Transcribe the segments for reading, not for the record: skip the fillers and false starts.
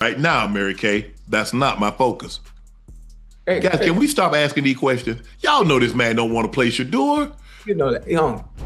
Right now, Mary Kay, that's not my focus. Hey, Guys, hey, can we stop asking these questions? Y'all know this man don't want to play Shedeur. you know that.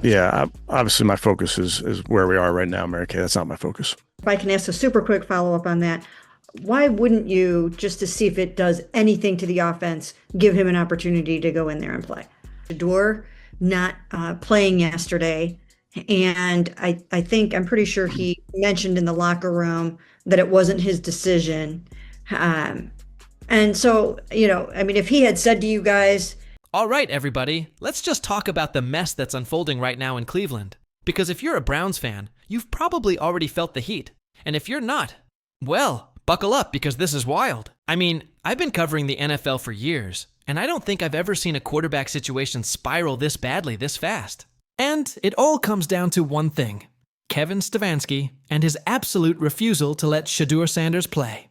Yeah, obviously my focus is where we are right now, Mary Kay. That's not my focus. If I can ask a super quick follow-up on that, why wouldn't you, just to see if it does anything to the offense, give him an opportunity to go in there and play? Shedeur not playing yesterday, and I'm pretty sure he mentioned in the locker room that it wasn't his decision. And so, I mean, if he had said to you guys, All right, everybody, let's just talk about the mess that's unfolding right now in Cleveland. Because if you're a Browns fan, you've probably already felt the heat. And if you're not, well, buckle up because this is wild. I mean, I've been covering the NFL for years, and I don't think I've ever seen a quarterback situation spiral this badly this fast. And it all comes down to one thing: Kevin Stefanski and his absolute refusal to let Shedeur Sanders play.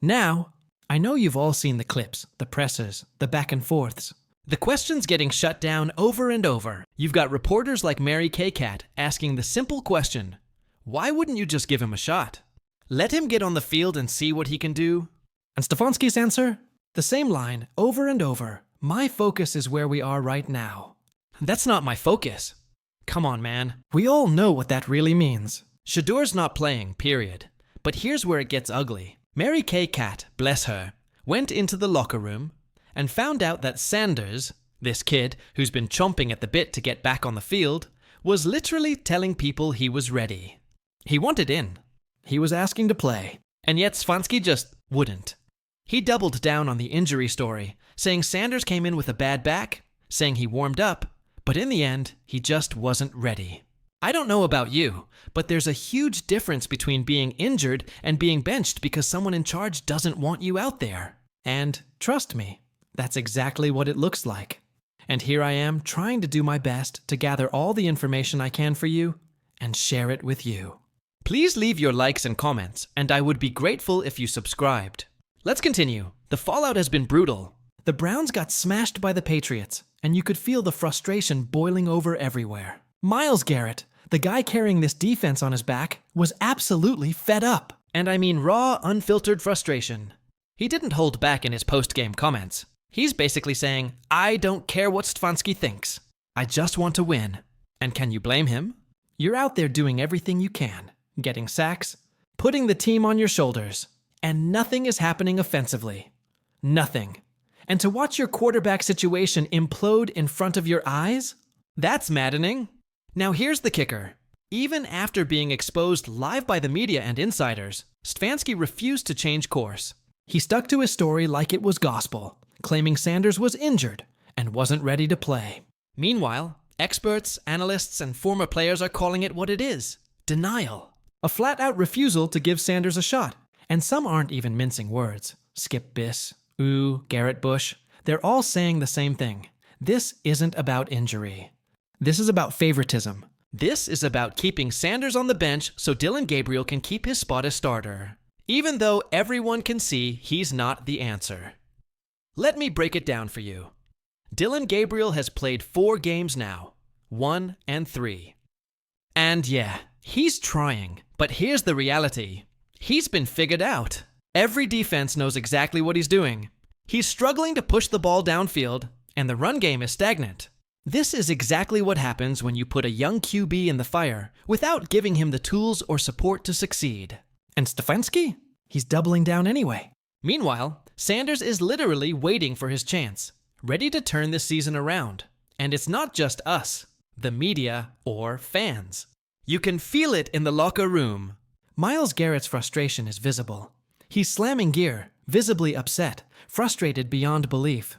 Now, I know you've all seen the clips, the pressers, the back and forths. The questions getting shut down over and over. You've got reporters like Mary Kay Cat asking the simple question, why wouldn't you just give him a shot? Let him get on the field and see what he can do? And Stefanski's answer? The same line over and over. My focus is where we are right now. That's not my focus. Come on, man. We all know what that really means. Shedeur's not playing, period. But here's where it gets ugly. Mary Kay Cat, bless her, went into the locker room and found out that Sanders, this kid who's been chomping at the bit to get back on the field, was literally telling people he was ready. He wanted in. He was asking to play. And yet Stefanski just wouldn't. He doubled down on the injury story, saying Sanders came in with a bad back, saying he warmed up, but in the end, he just wasn't ready. I don't know about you, but there's a huge difference between being injured and being benched because someone in charge doesn't want you out there. And trust me, that's exactly what it looks like. And here I am trying to do my best to gather all the information I can for you and share it with you. Please leave your likes and comments, and I would be grateful if you subscribed. Let's continue. The fallout has been brutal. The Browns got smashed by the Patriots, and you could feel the frustration boiling over everywhere. Myles Garrett, the guy carrying this defense on his back, was absolutely fed up. And I mean raw, unfiltered frustration. He didn't hold back in his post-game comments. He's basically saying, I don't care what Stefanski thinks. I just want to win. And can you blame him? You're out there doing everything you can, getting sacks, putting the team on your shoulders, and nothing is happening offensively. Nothing. And to watch your quarterback situation implode in front of your eyes? That's maddening. Now here's the kicker. Even after being exposed live by the media and insiders, Stefanski refused to change course. He stuck to his story like it was gospel, claiming Sanders was injured and wasn't ready to play. Meanwhile, experts, analysts, and former players are calling it what it is: denial. A flat-out refusal to give Sanders a shot. And some aren't even mincing words. Skip Biss, Garrett Bush. They're all saying the same thing. This isn't about injury. This is about favoritism. This is about keeping Sanders on the bench so Dillon Gabriel can keep his spot as starter, even though everyone can see he's not the answer. Let me break it down for you. Dillon Gabriel has played 4 games now, 1 and 3. And yeah, he's trying, but here's the reality. He's been figured out. Every defense knows exactly what he's doing. He's struggling to push the ball downfield, and the run game is stagnant. This is exactly what happens when you put a young QB in the fire without giving him the tools or support to succeed. And Stefanski? He's doubling down anyway. Meanwhile, Sanders is literally waiting for his chance, ready to turn this season around. And it's not just us, the media, or fans. You can feel it in the locker room. Myles Garrett's frustration is visible. He's slamming gear, visibly upset, frustrated beyond belief.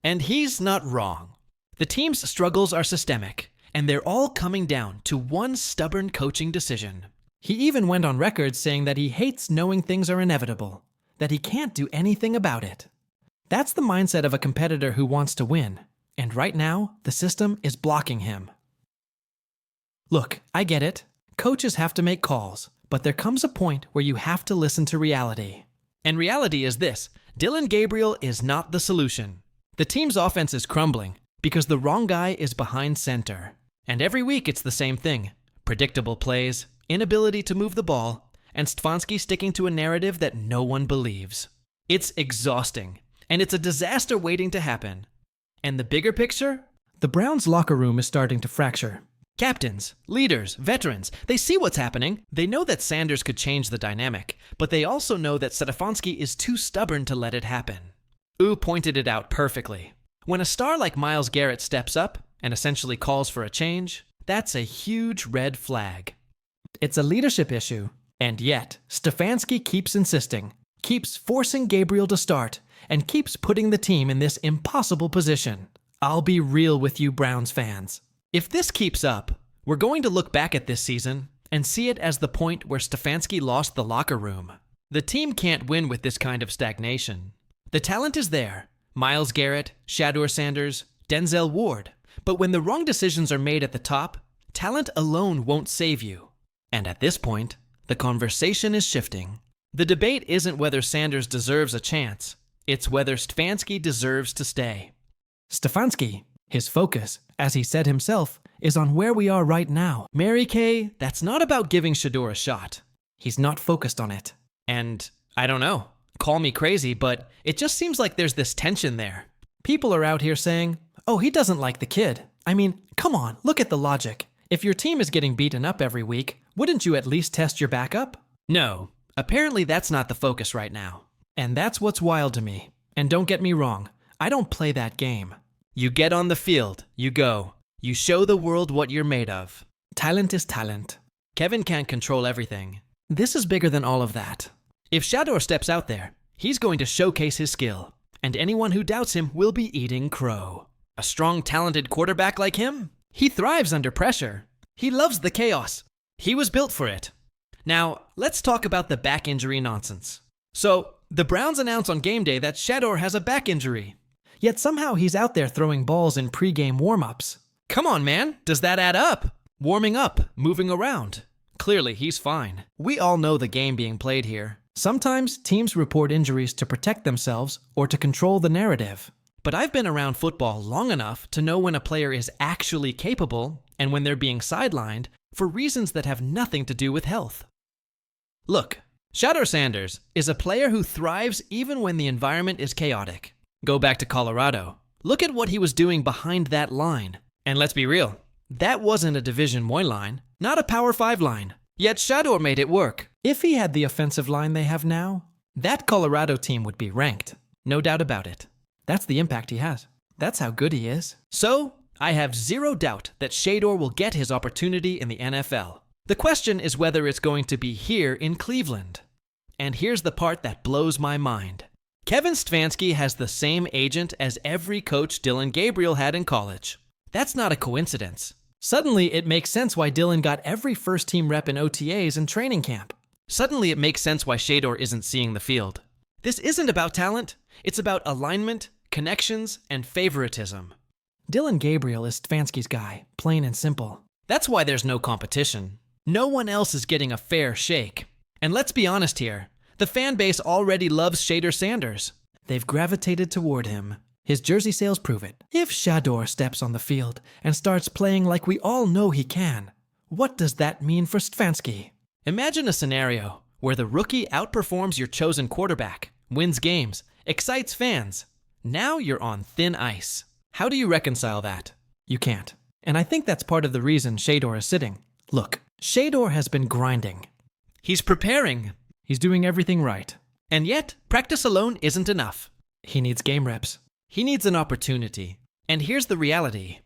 And he's not wrong. The team's struggles are systemic, and they're all coming down to one stubborn coaching decision. He even went on record saying that he hates knowing things are inevitable, that he can't do anything about it. That's the mindset of a competitor who wants to win, and right now, the system is blocking him. Look, I get it. Coaches have to make calls, but there comes a point where you have to listen to reality. And reality is this: Dillon Gabriel is not the solution. The team's offense is crumbling because the wrong guy is behind center. And every week it's the same thing: predictable plays, inability to move the ball, and Stefanski sticking to a narrative that no one believes. It's exhausting, and it's a disaster waiting to happen. And the bigger picture? The Browns' locker room is starting to fracture. Captains, leaders, veterans, they see what's happening. They know that Sanders could change the dynamic, but they also know that Stefanski is too stubborn to let it happen. Ooh pointed it out perfectly. When a star like Myles Garrett steps up and essentially calls for a change, that's a huge red flag. It's a leadership issue, and yet Stefanski keeps insisting, keeps forcing Gabriel to start, and keeps putting the team in this impossible position. I'll be real with you Browns fans. If this keeps up, we're going to look back at this season and see it as the point where Stefanski lost the locker room. The team can't win with this kind of stagnation. The talent is there. Myles Garrett, Shedeur Sanders, Denzel Ward. But when the wrong decisions are made at the top, talent alone won't save you. And at this point, the conversation is shifting. The debate isn't whether Sanders deserves a chance. It's whether Stefanski deserves to stay. Stefanski, his focus, as he said himself, is on where we are right now. Mary Kay, that's not about giving Shedeur a shot. He's not focused on it. And I don't know, call me crazy, but it just seems like there's this tension there. People are out here saying, oh, he doesn't like the kid. I mean, come on, look at the logic. If your team is getting beaten up every week, wouldn't you at least test your backup? No, apparently that's not the focus right now. And that's what's wild to me. And don't get me wrong, I don't play that game. You get on the field, you go. You show the world what you're made of. Talent is talent. Kevin can't control everything. This is bigger than all of that. If Shedeur steps out there, he's going to showcase his skill. And anyone who doubts him will be eating crow. A strong, talented quarterback like him? He thrives under pressure. He loves the chaos. He was built for it. Now, let's talk about the back injury nonsense. So, the Browns announce on game day that Shedeur has a back injury. Yet somehow he's out there throwing balls in pre-game warm-ups. Come on, man, does that add up? Warming up, moving around. Clearly, he's fine. We all know the game being played here. Sometimes teams report injuries to protect themselves or to control the narrative. But I've been around football long enough to know when a player is actually capable and when they're being sidelined for reasons that have nothing to do with health. Look, Shedeur Sanders is a player who thrives even when the environment is chaotic. Go back to Colorado. Look at what he was doing behind that line. And let's be real, that wasn't a Division I line, not a Power 5 line. Yet Shedeur made it work. If he had the offensive line they have now, that Colorado team would be ranked. No doubt about it. That's the impact he has. That's how good he is. So, I have zero doubt that Shedeur will get his opportunity in the NFL. The question is whether it's going to be here in Cleveland. And here's the part that blows my mind. Kevin Stefanski has the same agent as every coach Dylan Gabriel had in college. That's not a coincidence. Suddenly, it makes sense why Dylan got every first-team rep in OTAs and training camp. Suddenly, it makes sense why Shedeur isn't seeing the field. This isn't about talent. It's about alignment, connections, and favoritism. Dylan Gabriel is Stefanski's guy, plain and simple. That's why there's no competition. No one else is getting a fair shake. And let's be honest here. The fan base already loves Shedeur Sanders. They've gravitated toward him. His jersey sales prove it. If Shedeur steps on the field and starts playing like we all know he can, what does that mean for Stefanski? Imagine a scenario where the rookie outperforms your chosen quarterback, wins games, excites fans. Now you're on thin ice. How do you reconcile that? You can't. And I think that's part of the reason Shedeur is sitting. Look, Shedeur has been grinding. He's preparing. He's doing everything right. And yet, practice alone isn't enough. He needs game reps. He needs an opportunity. And here's the reality.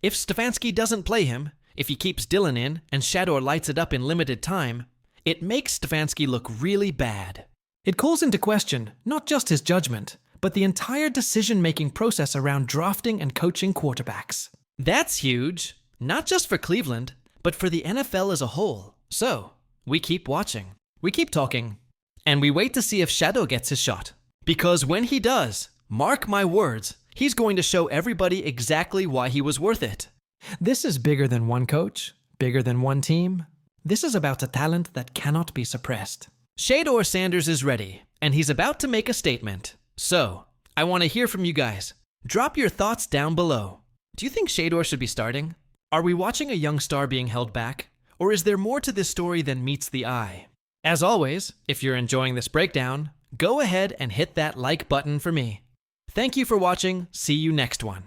If Stefanski doesn't play him, if he keeps Dylan in and Shedeur lights it up in limited time, it makes Stefanski look really bad. It calls into question not just his judgment, but the entire decision-making process around drafting and coaching quarterbacks. That's huge, not just for Cleveland, but for the NFL as a whole. So, we keep watching, we keep talking, and we wait to see if Shedeur gets his shot. Because when he does, mark my words, he's going to show everybody exactly why he was worth it. This is bigger than one coach, bigger than one team. This is about a talent that cannot be suppressed. Shedeur Sanders is ready, and he's about to make a statement. So, I want to hear from you guys. Drop your thoughts down below. Do you think Shedeur should be starting? Are we watching a young star being held back? Or is there more to this story than meets the eye? As always, if you're enjoying this breakdown, go ahead and hit that like button for me. Thank you for watching. See you next one.